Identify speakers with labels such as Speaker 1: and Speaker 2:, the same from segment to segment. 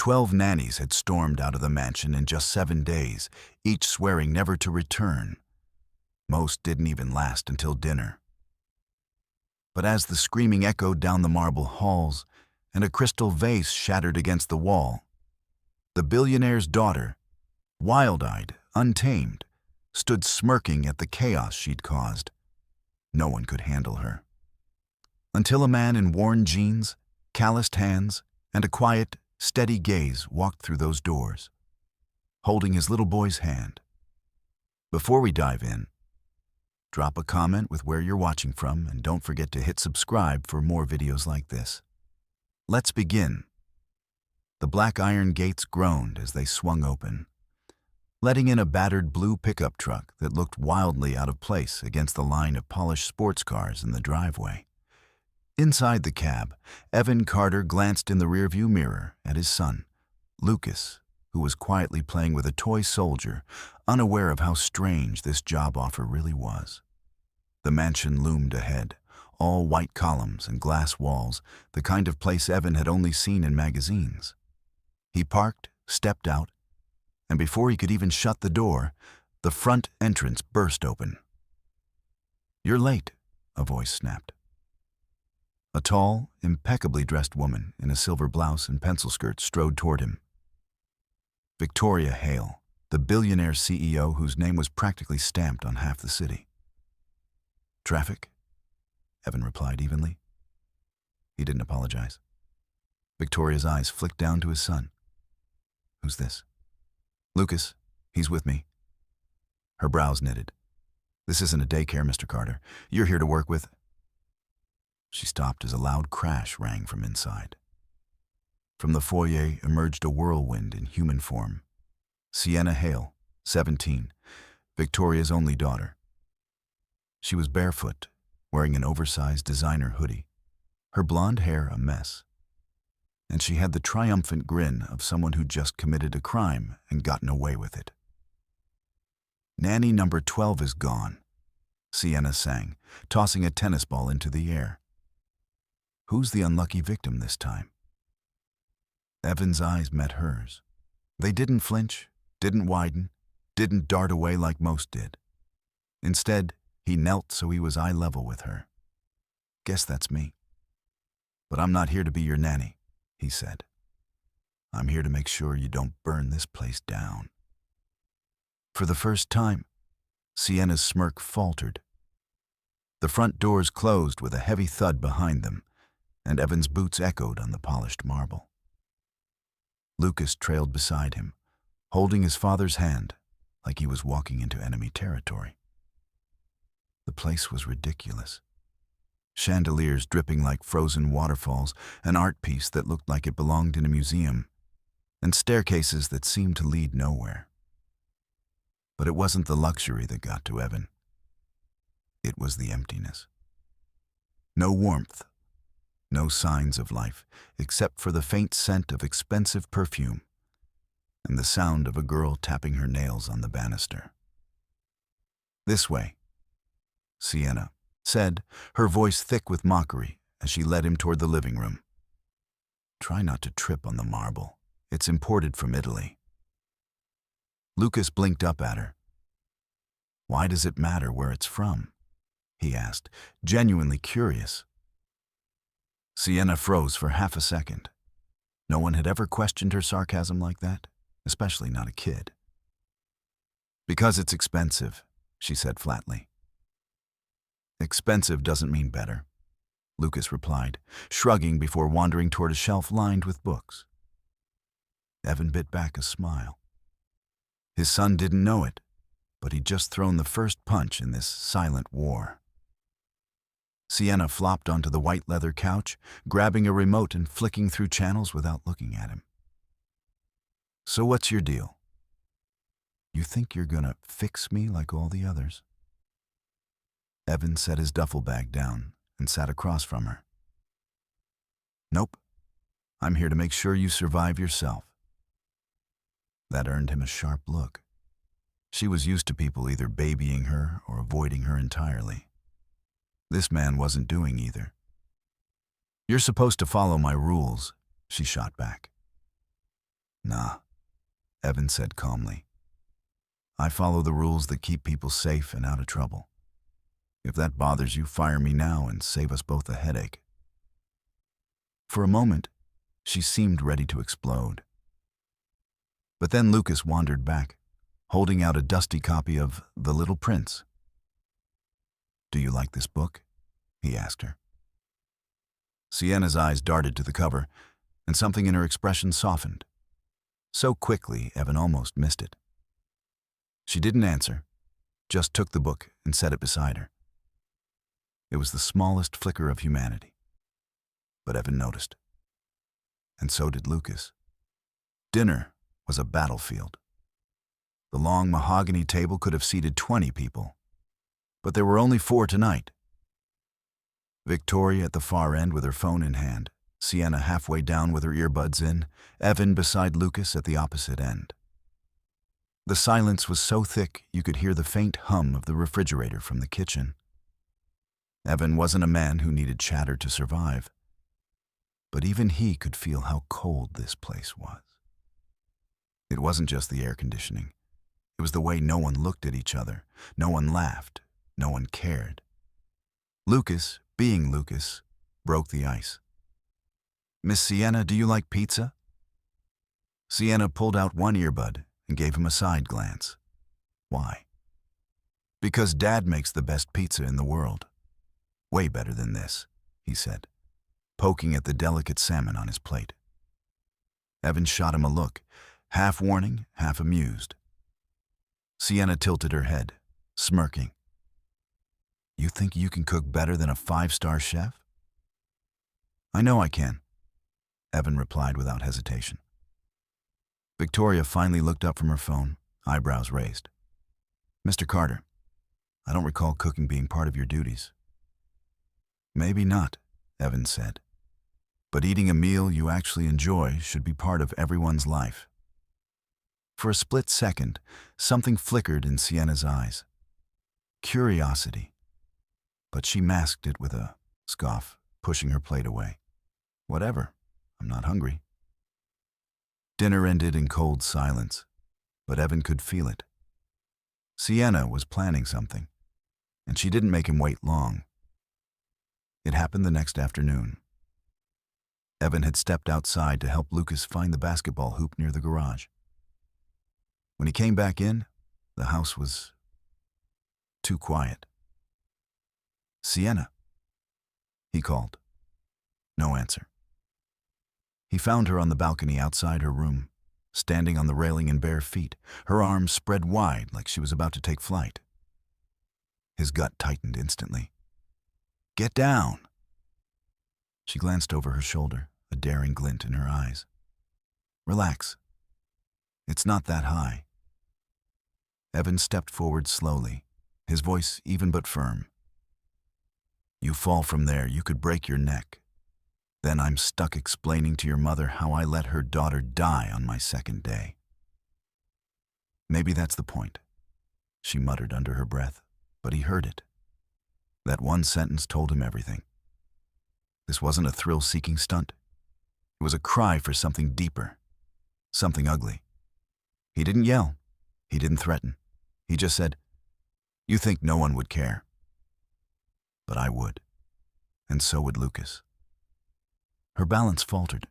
Speaker 1: 12 nannies had stormed out of the mansion in just 7 days, each swearing never to return. Most didn't even last until dinner. But as the screaming echoed down the marble halls and a crystal vase shattered against the wall, the billionaire's daughter, wild-eyed, untamed, stood smirking at the chaos she'd caused. No one could handle her. Until a man in worn jeans, calloused hands, and a quiet, steady gaze walked through those doors, holding his little boy's hand. Before we dive in, drop a comment with where you're watching from, and don't forget to hit subscribe for more videos like this. Let's begin. The black iron gates groaned as they swung open, letting in a battered blue pickup truck that looked wildly out of place against the line of polished sports cars in the driveway. Inside the cab, Evan Carter glanced in the rearview mirror at his son, Lucas, who was quietly playing with a toy soldier, unaware of how strange this job offer really was. The mansion loomed ahead, all white columns and glass walls, the kind of place Evan had only seen in magazines. He parked, stepped out, and before he could even shut the door, the front entrance burst open. "You're late," a voice snapped. A tall, impeccably dressed woman in a silver blouse and pencil skirt strode toward him. Victoria Hale, the Billionaire CEO whose name was practically stamped on half the city. "Traffic?" Evan replied evenly. He didn't apologize. Victoria's eyes flicked down to his son. "Who's this?" "Lucas. He's with me." Her brows knitted. "This isn't a daycare, Mr. Carter. You're here to work with—" She stopped as a loud crash rang from inside. From the foyer emerged a whirlwind in human form. Sienna Hale, 17, Victoria's only daughter. She was barefoot, wearing an oversized designer hoodie, her blonde hair a mess. And she had the triumphant grin of someone who'd just committed a crime and gotten away with it. "Nanny number 12 is gone," Sienna sang, tossing a tennis ball into the air. "Who's the unlucky victim this time?" Evan's eyes met hers. They didn't flinch, didn't widen, didn't dart away like most did. Instead, he knelt so he was eye level with her. "Guess that's me. But I'm not here to be your nanny," he said. "I'm here to make sure you don't burn this place down." For the first time, Sienna's smirk faltered. The front doors closed with a heavy thud behind them, and Evan's boots echoed on the polished marble. Lucas trailed beside him, holding his father's hand like he was walking into enemy territory. The place was ridiculous. Chandeliers dripping like frozen waterfalls, an art piece that looked like it belonged in a museum, and staircases that seemed to lead nowhere. But it wasn't the luxury that got to Evan. It was the emptiness. No warmth, no signs of life, except for the faint scent of expensive perfume and the sound of a girl tapping her nails on the banister. "This way," Sienna said, her voice thick with mockery as she led him toward the living room. "Try not to trip on the marble. It's imported from Italy." Lucas blinked up at her. "Why does it matter where it's from?" he asked, genuinely curious. Sienna froze for half a second. No one had ever questioned her sarcasm like that, especially not a kid. "Because it's expensive," she said flatly. "Expensive doesn't mean better," Lucas replied, shrugging before wandering toward a shelf lined with books. Evan bit back a smile. His son didn't know it, but he'd just thrown the first punch in this silent war. Sienna flopped onto the white leather couch, grabbing a remote and flicking through channels without looking at him. "So what's your deal? You think you're gonna fix me like all the others?" Evan set his duffel bag down and sat across from her. "Nope. I'm here to make sure you survive yourself." That earned him a sharp look. She was used to people either babying her or avoiding her entirely. This man wasn't doing either. "You're supposed to follow my rules," she shot back. Nah, Evan said calmly. I follow the rules that keep people safe and out of trouble. If that bothers you, fire me now and save us both a headache. For a moment, she seemed ready to explode. But then Lucas wandered back, holding out a dusty copy of The Little Prince. Do you like this book? He asked her. Sienna's eyes darted to the cover, and something in her expression softened. So quickly, Evan almost missed it. She didn't answer, just took the book and set it beside her. It was the smallest flicker of humanity. But Evan noticed. And so did Lucas. Dinner was a battlefield. The long mahogany table could have seated 20 people, but there were only 4 tonight. Victoria at the far end with her phone in hand, Sienna halfway down with her earbuds in, Evan beside Lucas at the opposite end. The silence was so thick you could hear the faint hum of the refrigerator from the kitchen. Evan wasn't a man who needed chatter to survive, but even he could feel how cold this place was. It wasn't just the air conditioning. It was the way no one looked at each other, no one laughed, no one cared. Lucas, being Lucas, broke the ice. Miss Sienna, do you like pizza? Sienna pulled out one earbud and gave him a side glance. Why? Because Dad makes the best pizza in the world. Way better than this, he said, poking at the delicate salmon on his plate. Evan shot him a look, half warning, half amused. Sienna tilted her head, smirking. You think you can cook better than a 5-star chef? I know I can, Evan replied without hesitation. Victoria finally looked up from her phone, eyebrows raised. Mr. Carter, I don't recall cooking being part of your duties. Maybe not, Evan said. But eating a meal you actually enjoy should be part of everyone's life. For a split second, something flickered in Sienna's eyes. Curiosity. But she masked it with a scoff, pushing her plate away. Whatever, I'm not hungry. Dinner ended in cold silence, but Evan could feel it. Sienna was planning something, and she didn't make him wait long. It happened the next afternoon. Evan had stepped outside to help Lucas find the basketball hoop near the garage. When he came back in, the house was too quiet. Sienna, he called. No answer. He found her on the balcony outside her room, standing on the railing in bare feet, her arms spread wide like she was about to take flight. His gut tightened instantly. Get down! She glanced over her shoulder, a daring glint in her eyes. Relax. It's not that high. Evan stepped forward slowly, his voice even but firm. You fall from there, you could break your neck. Then I'm stuck explaining to your mother how I let her daughter die on my second day. Maybe that's the point, she muttered under her breath, but he heard it. That one sentence told him everything. This wasn't a thrill-seeking stunt. It was a cry for something deeper, something ugly. He didn't yell. He didn't threaten. He just said, You think no one would care. But I would. And so would Lucas. Her balance faltered,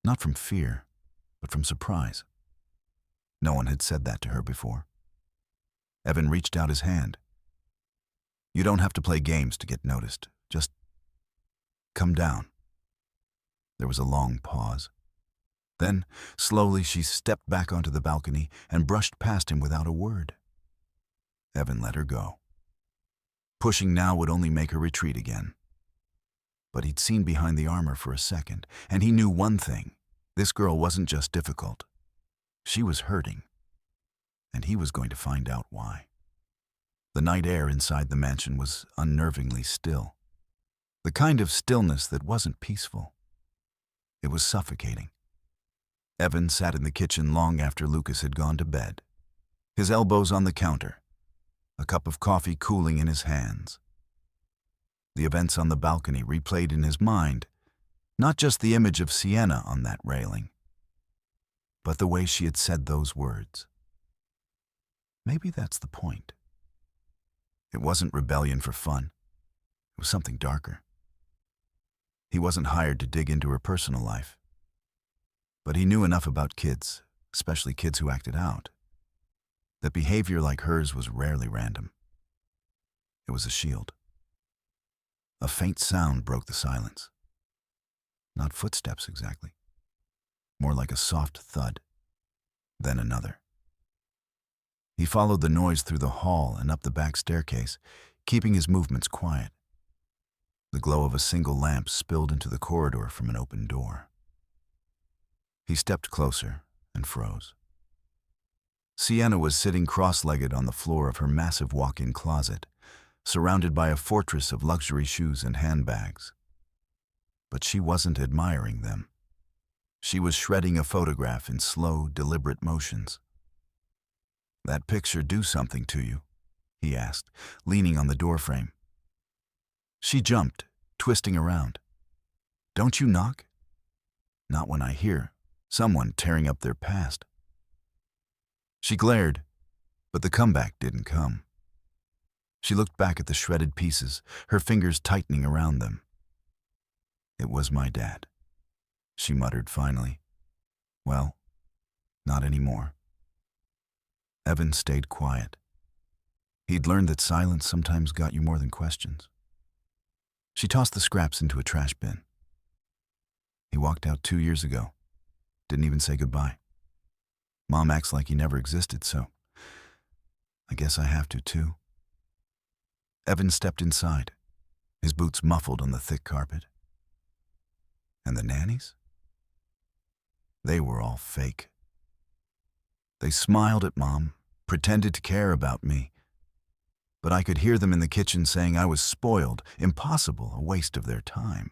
Speaker 1: not from fear, but from surprise. No one had said that to her before. Evan reached out his hand. You don't have to play games to get noticed. Just come down. There was a long pause. Then, slowly, she stepped back onto the balcony and brushed past him without a word. Evan let her go. Pushing now would only make her retreat again. But he'd seen behind the armor for a second, and he knew one thing. This girl wasn't just difficult. She was hurting. And he was going to find out why. The night air inside the mansion was unnervingly still. The kind of stillness that wasn't peaceful. It was suffocating. Evan sat in the kitchen long after Lucas had gone to bed, his elbows on the counter, a cup of coffee cooling in his hands. The events on the balcony replayed in his mind, not just the image of Sienna on that railing. but the way she had said those words. Maybe that's the point. It wasn't rebellion for fun. It was something darker. He wasn't hired to dig into her personal life. But he knew enough about kids, especially kids who acted out, that behavior like hers was rarely random. It was a shield. A faint sound broke the silence. Not footsteps exactly. More like a soft thud. Then another. He followed the noise through the hall and up the back staircase, keeping his movements quiet. The glow of a single lamp spilled into the corridor from an open door. He stepped closer and froze. Sienna was sitting cross-legged on the floor of her massive walk-in closet, surrounded by a fortress of luxury shoes and handbags. But she wasn't admiring them. She was shredding a photograph in slow, deliberate motions. "That picture do something to you?" he asked, leaning on the doorframe. She jumped, twisting around. "Don't you knock?" "Not when I hear someone tearing up their past." She glared, but the comeback didn't come. She looked back at the shredded pieces, her fingers tightening around them. "It was my dad," she muttered finally. "Well, not anymore." Evan stayed quiet. He'd learned that silence sometimes got you more than questions. She tossed the scraps into a trash bin. "He walked out 2 years ago. Didn't even say goodbye. Mom acts like he never existed, so I guess I have to too." Evan stepped inside, his boots muffled on the thick carpet. And the nannies? They were all fake. They smiled at Mom, pretended to care about me, but I could hear them in the kitchen saying I was spoiled, impossible, a waste of their time.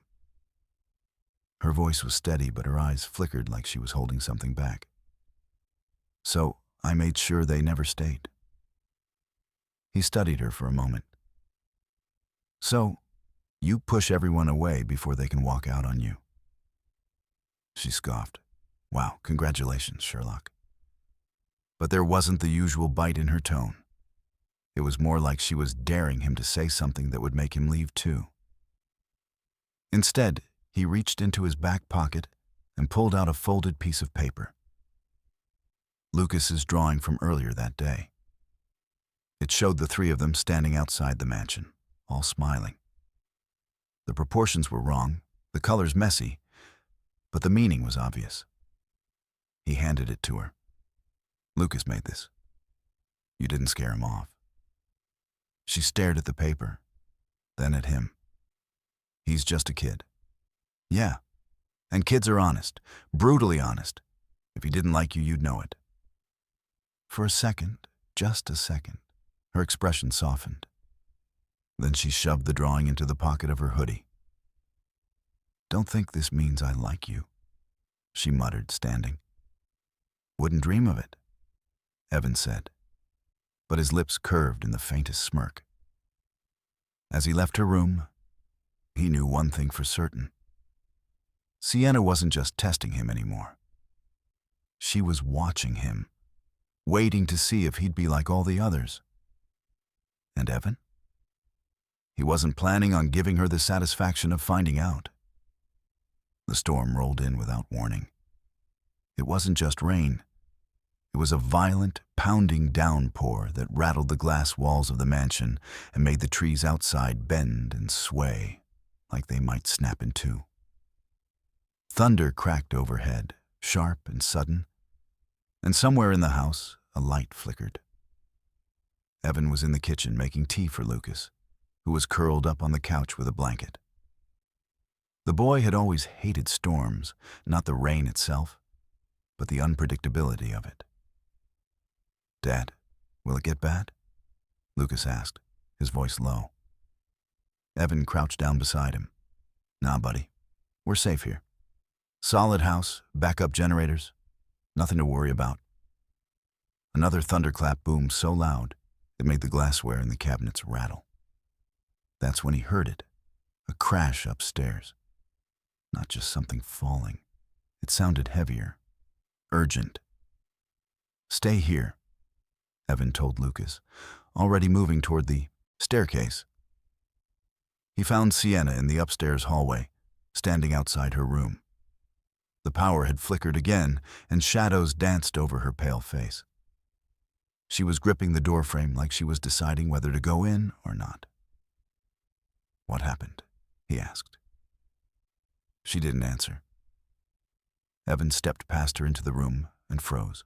Speaker 1: Her voice was steady, but her eyes flickered like she was holding something back. So I made sure they never stayed. He studied her for a moment. "So, you push everyone away before they can walk out on you." She scoffed. "Wow, congratulations, Sherlock." But there wasn't the usual bite in her tone. It was more like she was daring him to say something that would make him leave too. Instead, he reached into his back pocket and pulled out a folded piece of paper. Lucas's drawing from earlier that day. It showed the three of them standing outside the mansion, all smiling. The proportions were wrong, the colors messy, but the meaning was obvious. He handed it to her. "Lucas made this. You didn't scare him off." She stared at the paper, then at him. "He's just a kid." "Yeah, and kids are honest, brutally honest. If he didn't like you, you'd know it." For a second, just a second, her expression softened. Then she shoved the drawing into the pocket of her hoodie. "Don't think this means I like you," she muttered, standing. "Wouldn't dream of it," Evan said, but his lips curved in the faintest smirk. As he left her room, he knew one thing for certain. Sienna wasn't just testing him anymore. She was watching him, waiting to see if he'd be like all the others. And Evan? He wasn't planning on giving her the satisfaction of finding out. The storm rolled in without warning. It wasn't just rain. It was a violent, pounding downpour that rattled the glass walls of the mansion and made the trees outside bend and sway like they might snap in two. Thunder cracked overhead, sharp and sudden, and somewhere in the house, a light flickered. Evan was in the kitchen making tea for Lucas, who was curled up on the couch with a blanket. The boy had always hated storms, not the rain itself, but the unpredictability of it. "Dad, will it get bad?" Lucas asked, his voice low. Evan crouched down beside him. "Nah, buddy. We're safe here. Solid house, backup generators. Nothing to worry about." Another thunderclap boomed so loud, it made the glassware in the cabinets rattle. That's when he heard it, a crash upstairs. Not just something falling. It sounded heavier, urgent. "Stay here," Evan told Lucas, already moving toward the staircase. He found Sienna in the upstairs hallway, standing outside her room. The power had flickered again, and shadows danced over her pale face. She was gripping the doorframe like she was deciding whether to go in or not. "What happened?" he asked. She didn't answer. Evan stepped past her into the room and froze.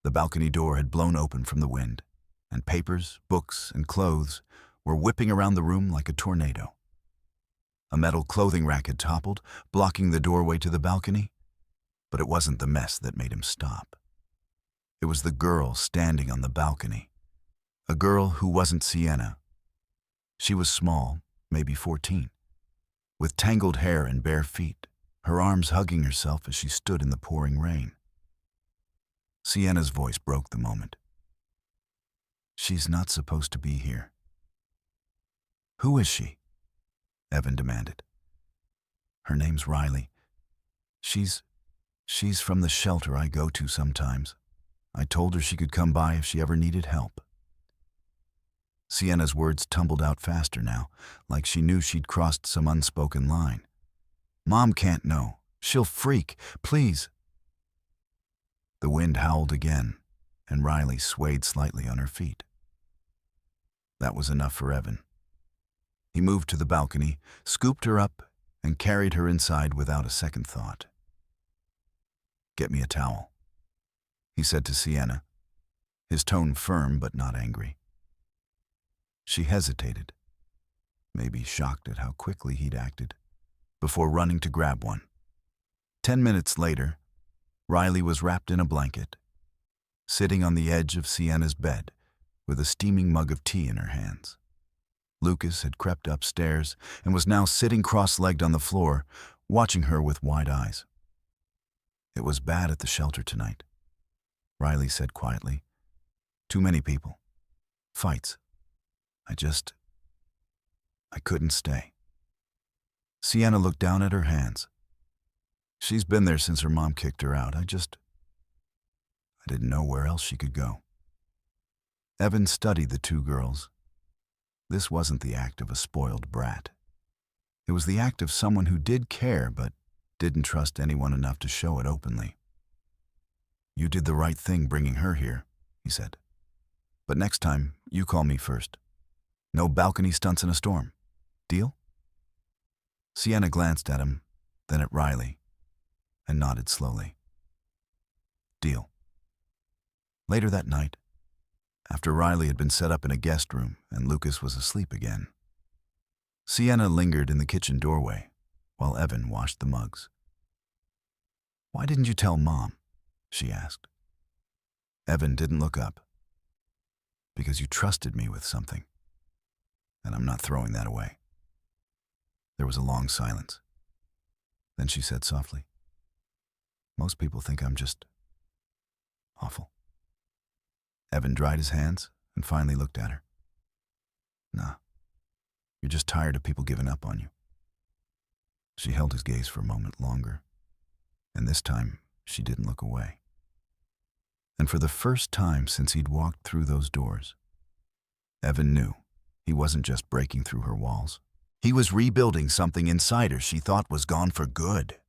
Speaker 1: The balcony door had blown open from the wind, and papers, books, and clothes were whipping around the room like a tornado. A metal clothing rack had toppled, blocking the doorway to the balcony, but it wasn't the mess that made him stop. It was the girl standing on the balcony, a girl who wasn't Sienna. She was small, maybe 14, with tangled hair and bare feet, her arms hugging herself as she stood in the pouring rain. Sienna's voice broke the moment. "She's not supposed to be here." "Who is she?" Evan demanded. "Her name's Riley. She's from the shelter I go to sometimes. I told her she could come by if she ever needed help." Sienna's words tumbled out faster now, like she knew she'd crossed some unspoken line. "Mom can't know. She'll freak. Please." The wind howled again, and Riley swayed slightly on her feet. That was enough for Evan. He moved to the balcony, scooped her up, and carried her inside without a second thought. "Get me a towel," he said to Sienna, his tone firm but not angry. She hesitated, maybe shocked at how quickly he'd acted, before running to grab one. 10 minutes later, Riley was wrapped in a blanket, sitting on the edge of Sienna's bed with a steaming mug of tea in her hands. Lucas had crept upstairs and was now sitting cross-legged on the floor, watching her with wide eyes. "It was bad at the shelter tonight," Riley said quietly. "Too many people. Fights. I couldn't stay." Sienna looked down at her hands. "She's been there since her mom kicked her out. I didn't know where else she could go." Evan studied the two girls. This wasn't the act of a spoiled brat. It was the act of someone who did care but didn't trust anyone enough to show it openly. "You did the right thing bringing her here," he said. "But next time, you call me first. No balcony stunts in a storm. Deal?" Sienna glanced at him, then at Riley, and nodded slowly. "Deal." Later that night, after Riley had been set up in a guest room and Lucas was asleep again, Sienna lingered in the kitchen doorway while Evan washed the mugs. "Why didn't you tell Mom?" she asked. Evan didn't look up. "Because you trusted me with something, and I'm not throwing that away." There was a long silence. Then she said softly, "Most people think I'm just awful." Evan dried his hands and finally looked at her. "Nah, you're just tired of people giving up on you." She held his gaze for a moment longer, and this time she didn't look away. And for the first time since he'd walked through those doors, Evan knew he wasn't just breaking through her walls. He was rebuilding something inside her she thought was gone for good.